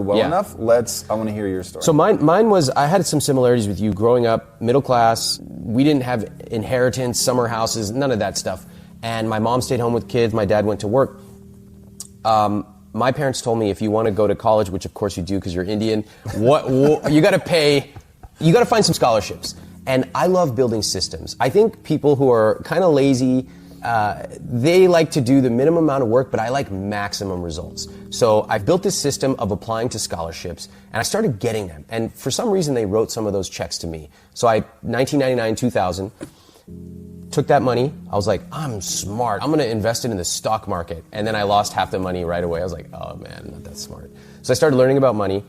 well Yeah. enough. I want to hear your story. So mine was, I had some similarities with you. Growing up, middle class, we didn't have inheritance, summer houses, none of that stuff. And my mom stayed home with kids, my dad went to work. My parents told me if you want to go to college, which of course you do because you're Indian, you got to find some scholarships. And I love building systems. I think people who are kind of lazy, they like to do the minimum amount of work, but I like maximum results. So I built this system of applying to scholarships, and I started getting them. And for some reason, they wrote some of those checks to me. So 1999, 2000, took that money. I was like, I'm smart. I'm going to invest it in the stock market. And then I lost half the money right away. I was like, oh man, I'm not that smart. So I started learning about money,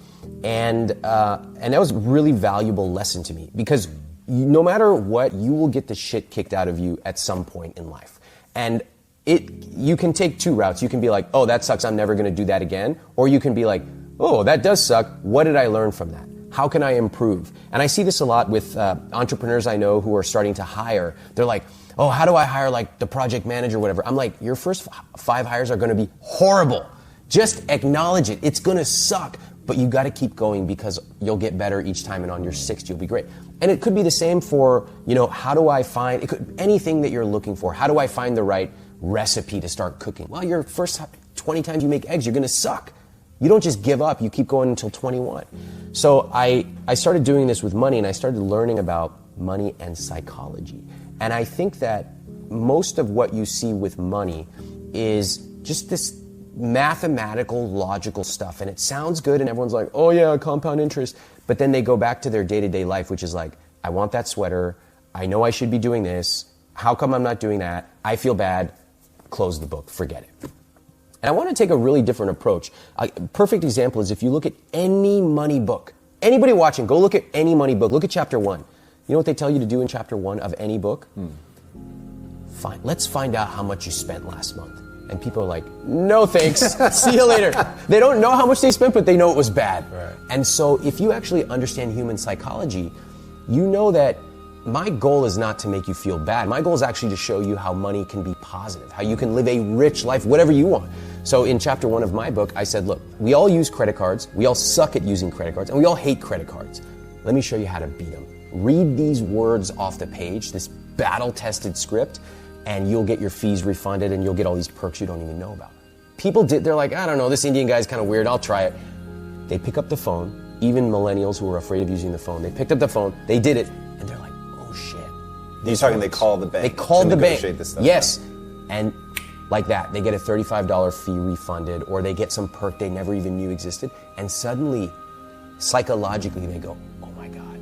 and that was a really valuable lesson to me, because no matter what, you will get the shit kicked out of you at some point in life. And you can take two routes. You can be like, oh, that sucks, I'm never going to do that again. Or you can be like, oh, that does suck. What did I learn from that? How can I improve? And I see this a lot with entrepreneurs I know who are starting to hire. They're like, oh, how do I hire like the project manager or whatever? I'm like, your first 5 hires are going to be horrible. Just acknowledge it. It's going to suck. But you got to keep going, because you'll get better each time, and on your 6th, you'll be great. And it could be the same for, how do I find, anything that you're looking for. How do I find the right recipe to start cooking? Well, your first 20 times you make eggs, you're going to suck. You don't just give up, you keep going until 21. So I started doing this with money, and I started learning about money and psychology. And I think that most of what you see with money is just this mathematical, logical stuff. And it sounds good, and everyone's like, oh yeah, compound interest. But then they go back to their day-to-day life, which is like, I want that sweater. I know I should be doing this. How come I'm not doing that? I feel bad. Close the book. Forget it. And I want to take a really different approach. A perfect example is if you look at any money book. Anybody watching, go look at any money book. Look at chapter 1. You know what they tell you to do in chapter 1 of any book? Fine. Let's find out how much you spent last month. And people are like, no thanks, see you later. They don't know how much they spent, but they know it was bad. Right. And so if you actually understand human psychology, you know that my goal is not to make you feel bad. My goal is actually to show you how money can be positive, how you can live a rich life, whatever you want. So in chapter 1 of my book, I said, look, we all use credit cards, we all suck at using credit cards, and we all hate credit cards. Let me show you how to beat them. Read these words off the page, this battle-tested script, and you'll get your fees refunded, and you'll get all these perks you don't even know about. They're like, I don't know, this Indian guy's kind of weird, I'll try it. They pick up the phone, even millennials who are afraid of using the phone, they picked up the phone, they did it, and they're like, oh shit. You're talking they call the bank. They called the bank. This stuff. Yes. And like that, they get a $35 fee refunded, or they get some perk they never even knew existed, and suddenly, psychologically, they go, oh my God,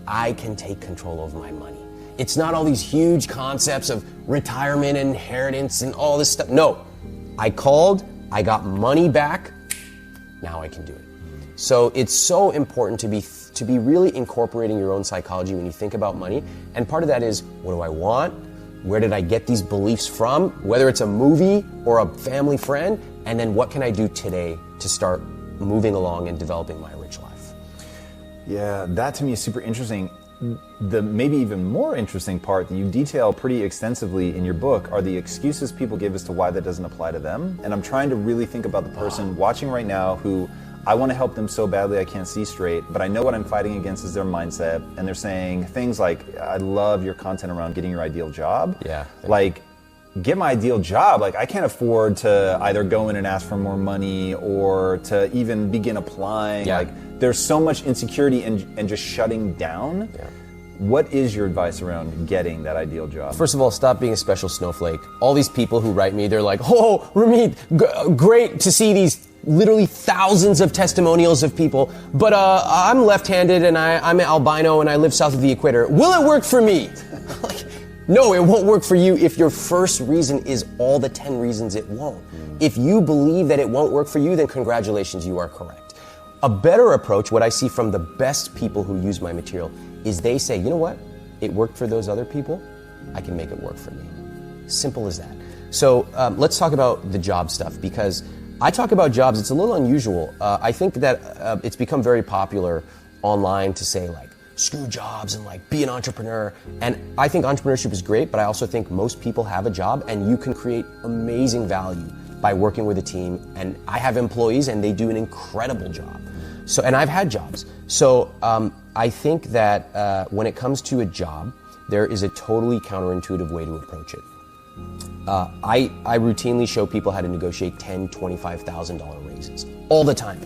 I can take control of my money. It's not all these huge concepts of retirement and inheritance and all this stuff. No, I called, I got money back, now I can do it. So it's so important to be really incorporating your own psychology when you think about money. And part of that is, what do I want? Where did I get these beliefs from? Whether it's a movie or a family friend, and then what can I do today to start moving along and developing my rich life? Yeah, that to me is super interesting. The maybe even more interesting part that you detail pretty extensively in your book are the excuses people give as to why that doesn't apply to them. And I'm trying to really think about the person watching right now who I want to help them so badly I can't see straight, but I know what I'm fighting against is their mindset. And they're saying things like, I love your content around getting your ideal job. Yeah. Like, get my ideal job. Like, I can't afford to either go in and ask for more money or to even begin applying. Yeah. Like, there's so much insecurity and just shutting down. Yeah. What is your advice around getting that ideal job? First of all, stop being a special snowflake. All these people who write me, they're like, oh, Ramit, great to see these literally thousands of testimonials of people, but I'm left-handed and I'm an albino and I live south of the equator. Will it work for me? Like, no, it won't work for you if your first reason is all the 10 reasons it won't. If you believe that it won't work for you, then congratulations, you are correct. A better approach, what I see from the best people who use my material, is they say, you know what? It worked for those other people. I can make it work for me. Simple as that. So let's talk about the job stuff, because I talk about jobs. It's a little unusual. I think that it's become very popular online to say, like, screw jobs and like be an entrepreneur. And I think entrepreneurship is great, but I also think most people have a job and you can create amazing value by working with a team, and I have employees and they do an incredible job. So, and I've had jobs. So I think that when it comes to a job, there is a totally counterintuitive way to approach it. I routinely show people how to negotiate $10,000, $25,000 raises all the time.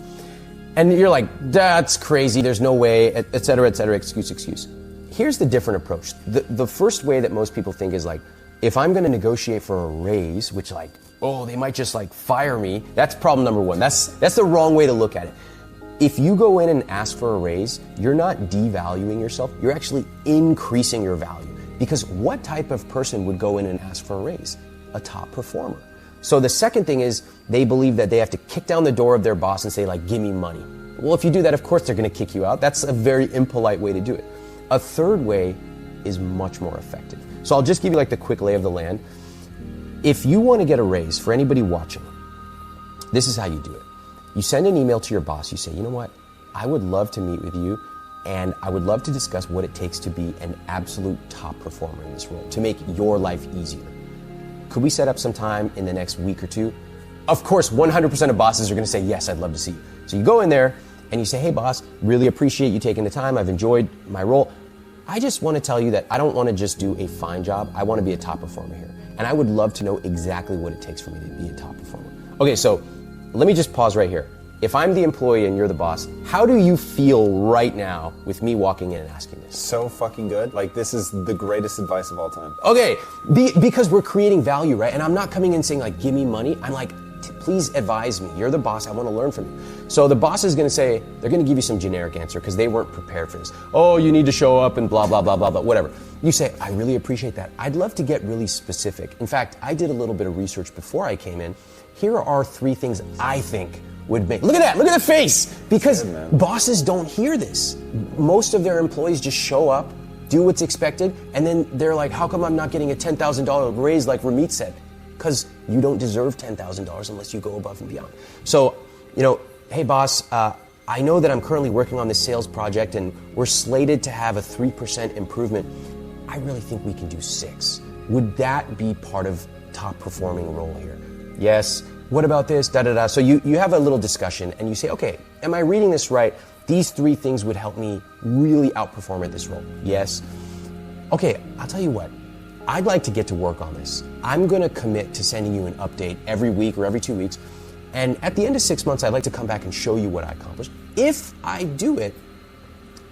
And you're like, that's crazy, there's no way, et cetera, excuse. Here's the different approach. The first way that most people think is like, if I'm gonna negotiate for a raise, which like, oh, they might just like fire me, that's problem number one. That's the wrong way to look at it. If you go in and ask for a raise, you're not devaluing yourself, you're actually increasing your value. Because what type of person would go in and ask for a raise? A top performer. So the second thing is they believe that they have to kick down the door of their boss and say like, give me money. Well, if you do that, of course they're gonna kick you out. That's a very impolite way to do it. A third way is much more effective. So I'll just give you like the quick lay of the land. If you wanna get a raise, for anybody watching, this is how you do it. You send an email to your boss, you say, you know what, I would love to meet with you and I would love to discuss what it takes to be an absolute top performer in this role, to make your life easier. Could we set up some time in the next week or two? Of course, 100% of bosses are gonna say, yes, I'd love to see you. So you go in there and you say, hey boss, really appreciate you taking the time, I've enjoyed my role. I just wanna tell you that I don't wanna just do a fine job, I wanna be a top performer here. And I would love to know exactly what it takes for me to be a top performer. Okay, so let me just pause right here. If I'm the employee and you're the boss, how do you feel right now with me walking in and asking this? So fucking good. Like, this is the greatest advice of all time. Okay, because we're creating value, right? And I'm not coming in saying like, give me money. I'm like, please advise me. You're the boss, I wanna learn from you. So the boss is gonna say, they're gonna give you some generic answer because they weren't prepared for this. Oh, you need to show up and blah, blah, blah, blah, blah, whatever. You say, I really appreciate that. I'd love to get really specific. In fact, I did a little bit of research before I came in. Here are 3 things I think would make, look at that, look at the face! Because bosses don't hear this. Most of their employees just show up, do what's expected, and then they're like, how come I'm not getting a $10,000 raise like Ramit said? Because you don't deserve $10,000 unless you go above and beyond. So, you know, hey boss, I know that I'm currently working on this sales project and we're slated to have a 3% improvement. I really think we can do 6. Would that be part of top performing role here? Yes. What about this? Da da da. So you have a little discussion and you say, okay, am I reading this right? These 3 things would help me really outperform at this role. Yes. Okay, I'll tell you what. I'd like to get to work on this. I'm gonna commit to sending you an update every week or every 2 weeks. And at the end of 6 months, I'd like to come back and show you what I accomplished. If I do it,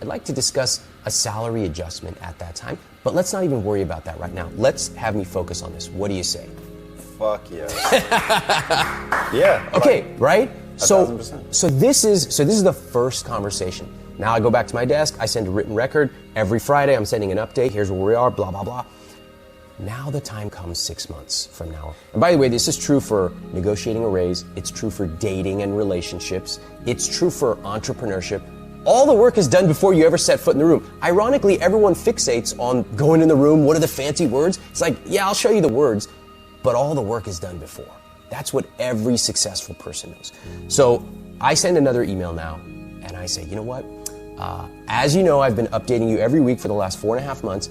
I'd like to discuss a salary adjustment at that time. But let's not even worry about that right now. Let's have me focus on this. What do you say? Fuck yeah. Yeah. Okay, right? 1,000%. So this is the first conversation. Now I go back to my desk, I send a written record. Every Friday I'm sending an update, here's where we are, blah, blah, blah. Now the time comes 6 months from now. And by the way, this is true for negotiating a raise, it's true for dating and relationships, it's true for entrepreneurship. All the work is done before you ever set foot in the room. Ironically, everyone fixates on going in the room, what are the fancy words? It's like, yeah, I'll show you the words, but all the work is done before. That's what every successful person knows. So I send another email now, and I say, you know what? As you know, I've been updating you every week for the last 4.5 months.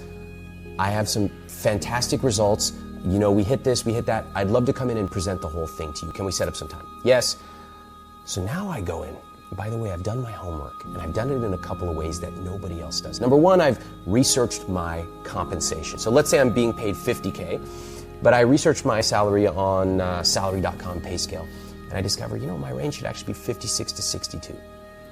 I have some fantastic results. You know, we hit this, we hit that. I'd love to come in and present the whole thing to you. Can we set up some time? Yes. So now I go in. By the way, I've done my homework, and I've done it in a couple of ways that nobody else does. Number one, I've researched my compensation. So let's say I'm being paid $50K, but I researched my salary on salary.com pay scale, and I discovered, you know, my range should actually be 56 to 62.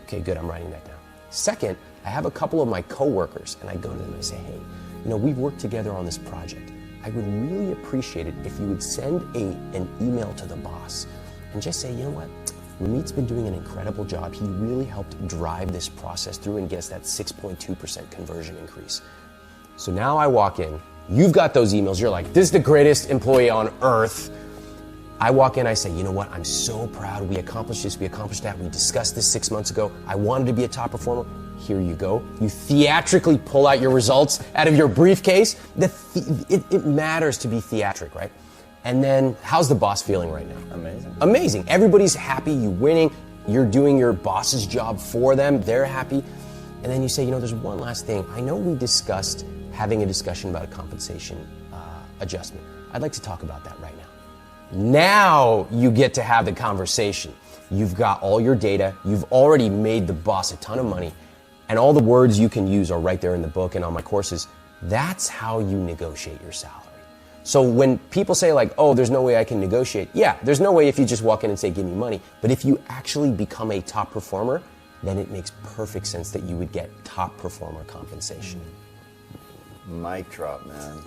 Okay, good, I'm writing that down. Second, I have a couple of my coworkers, and I go to them and I say, hey, you know, we've worked together on this project. I would really appreciate it if you would send an email to the boss and just say, you know what? Ramit's been doing an incredible job. He really helped drive this process through and get us that 6.2% conversion increase. So now I walk in, you've got those emails, you're like, this is the greatest employee on earth. I walk in, I say, you know what, I'm so proud, we accomplished this, we accomplished that, we discussed this 6 months ago, I wanted to be a top performer, here you go. You theatrically pull out your results out of your briefcase. It matters to be theatric, right? And then, how's the boss feeling right now? Amazing. Amazing. Everybody's happy, you winning, you're doing your boss's job for them, they're happy. And then you say, you know, there's one last thing. I know we discussed having a discussion about a compensation adjustment. I'd like to talk about that right now. Now you get to have the conversation. You've got all your data. You've already made the boss a ton of money. And all the words you can use are right there in the book and on my courses. That's how you negotiate your salary. So when people say like, oh, there's no way I can negotiate. Yeah, there's no way if you just walk in and say, give me money. But if you actually become a top performer, then it makes perfect sense that you would get top performer compensation. Mic drop, man.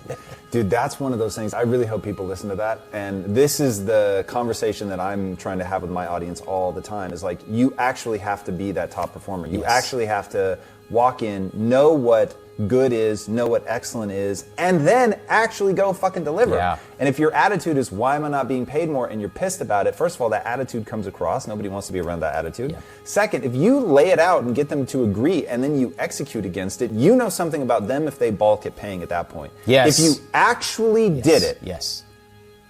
Dude, that's one of those things. I really hope people listen to that. And this is the conversation that I'm trying to have with my audience all the time, is like, you actually have to be that top performer. You actually have to walk in, know what good is, know what excellent is, and then actually go fucking deliver. Yeah. And if your attitude is, why am I not being paid more, and you're pissed about it, first of all, that attitude comes across. Nobody wants to be around that attitude. Yeah. Second, if you lay it out and get them to agree and then you execute against it, you know something about them if they balk at paying at that point. Yes. If you actually did it. Yes.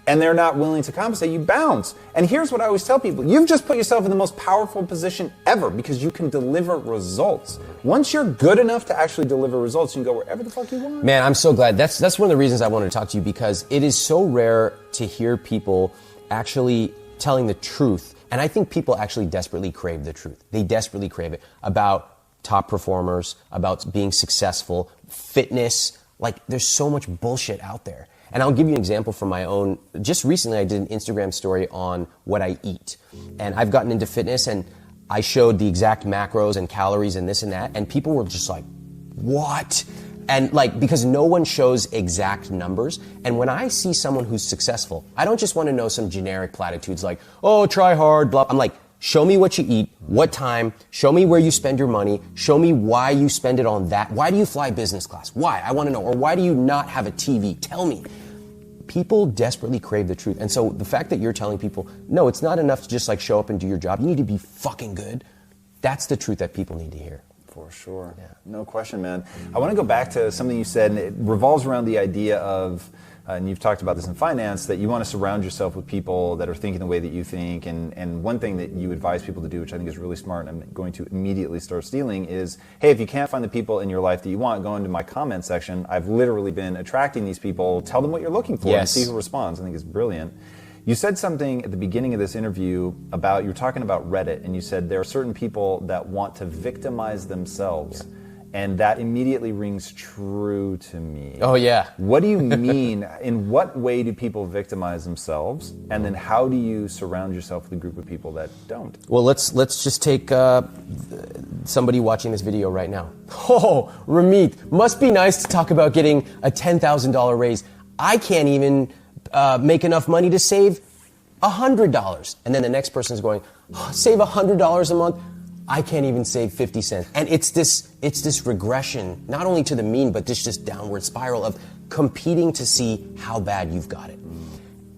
And they're not willing to compensate, you bounce. And here's what I always tell people. You've just put yourself in the most powerful position ever because you can deliver results. Once you're good enough to actually deliver results, you can go wherever the fuck you want. Man, I'm so glad. That's one of the reasons I wanted to talk to you, because it is so rare to hear people actually telling the truth. And I think people actually desperately crave the truth. They desperately crave it about top performers, about being successful, fitness. Like, there's so much bullshit out there. And I'll give you an example from my own. Just recently, I did an Instagram story on what I eat. And I've gotten into fitness, and I showed the exact macros and calories and this and that. And people were just like, what? And like, because no one shows exact numbers. And when I see someone who's successful, I don't just want to know some generic platitudes like, oh, try hard, blah. I'm like, show me what you eat, what time, show me where you spend your money, show me why you spend it on that. Why do you fly business class? Why? I want to know. Or why do you not have a TV? Tell me. People desperately crave the truth. And so the fact that you're telling people, no, it's not enough to just like show up and do your job. You need to be fucking good. That's the truth that people need to hear. For sure. Yeah. No question, man. I want to go back to something you said, and it revolves around the idea of, and you've talked about this in finance, that you want to surround yourself with people that are thinking the way that you think. And one thing that you advise people to do, which I think is really smart, and I'm going to immediately start stealing, is, hey, if you can't find the people in your life that you want, go into my comment section. I've literally been attracting these people. Tell them what you're looking for and see who responds. I think it's brilliant. You said something at the beginning of this interview about, you were talking about Reddit, and you said there are certain people that want to victimize themselves. Yeah. And that immediately rings true to me. Oh, yeah. What do you mean? In what way do people victimize themselves? And then how do you surround yourself with a group of people that don't? Well, let's just take somebody watching this video right now. Oh, Ramit, must be nice to talk about getting a $10,000 raise. I can't even make enough money to save $100. And then the next person is going, oh, save $100 a month? I can't even save 50 cents. And it's this regression, not only to the mean, but this just downward spiral of competing to see how bad you've got it.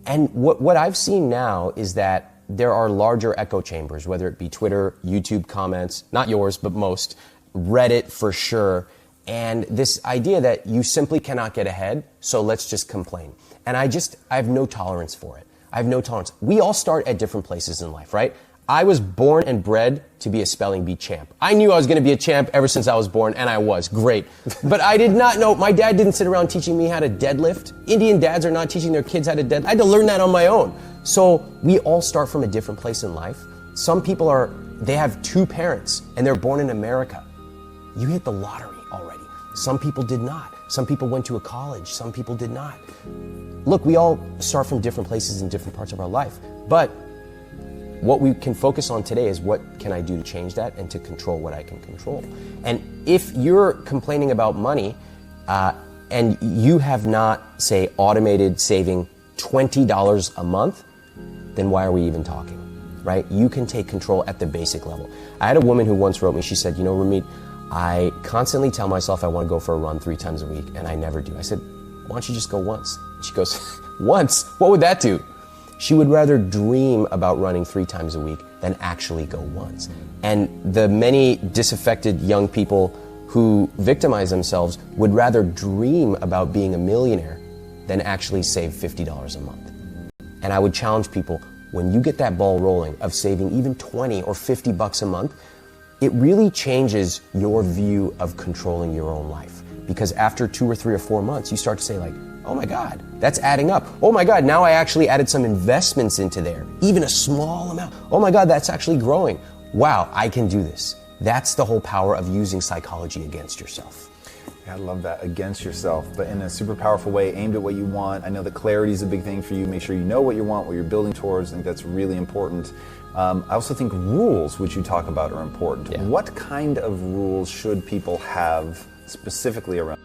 And what I've seen now is that there are larger echo chambers, whether it be Twitter, YouTube comments, not yours, but most, Reddit for sure, and this idea that you simply cannot get ahead, so let's just complain. And I have no tolerance for it. I have no tolerance. We all start at different places in life, right? I was born and bred to be a spelling bee champ. I knew I was going to be a champ ever since I was born, and I was. Great. But I did not know, my dad didn't sit around teaching me how to deadlift. Indian dads are not teaching their kids how to deadlift. I had to learn that on my own. So we all start from a different place in life. Some people they have two parents, and they're born in America. You hit the lottery already. Some people did not. Some people went to a college. Some people did not. Look, we all start from different places in different parts of our life. But what we can focus on today is what can I do to change that and to control what I can control. And if you're complaining about money and you have not, say, automated saving $20 a month, then why are we even talking, right? You can take control at the basic level. I had a woman who once wrote me, she said, you know, Ramit, I constantly tell myself I want to go for a run 3 times a week, and I never do. I said, why don't you just go once? She goes, once? What would that do? She would rather dream about running 3 times a week than actually go once. And the many disaffected young people who victimize themselves would rather dream about being a millionaire than actually save $50 a month. And I would challenge people, when you get that ball rolling of saving even 20 or 50 bucks a month, it really changes your view of controlling your own life. because after 2 or 3 or 4 months, you start to say like, oh my God, that's adding up. Oh my God, now I actually added some investments into there, even a small amount. Oh my God, that's actually growing. Wow, I can do this. That's the whole power of using psychology against yourself. Yeah, I love that, against yourself, but in a super powerful way, aimed at what you want. I know that clarity is a big thing for you. Make sure you know what you want, what you're building towards. I think that's really important. I also think rules, which you talk about, are important. Yeah. What kind of rules should people have specifically around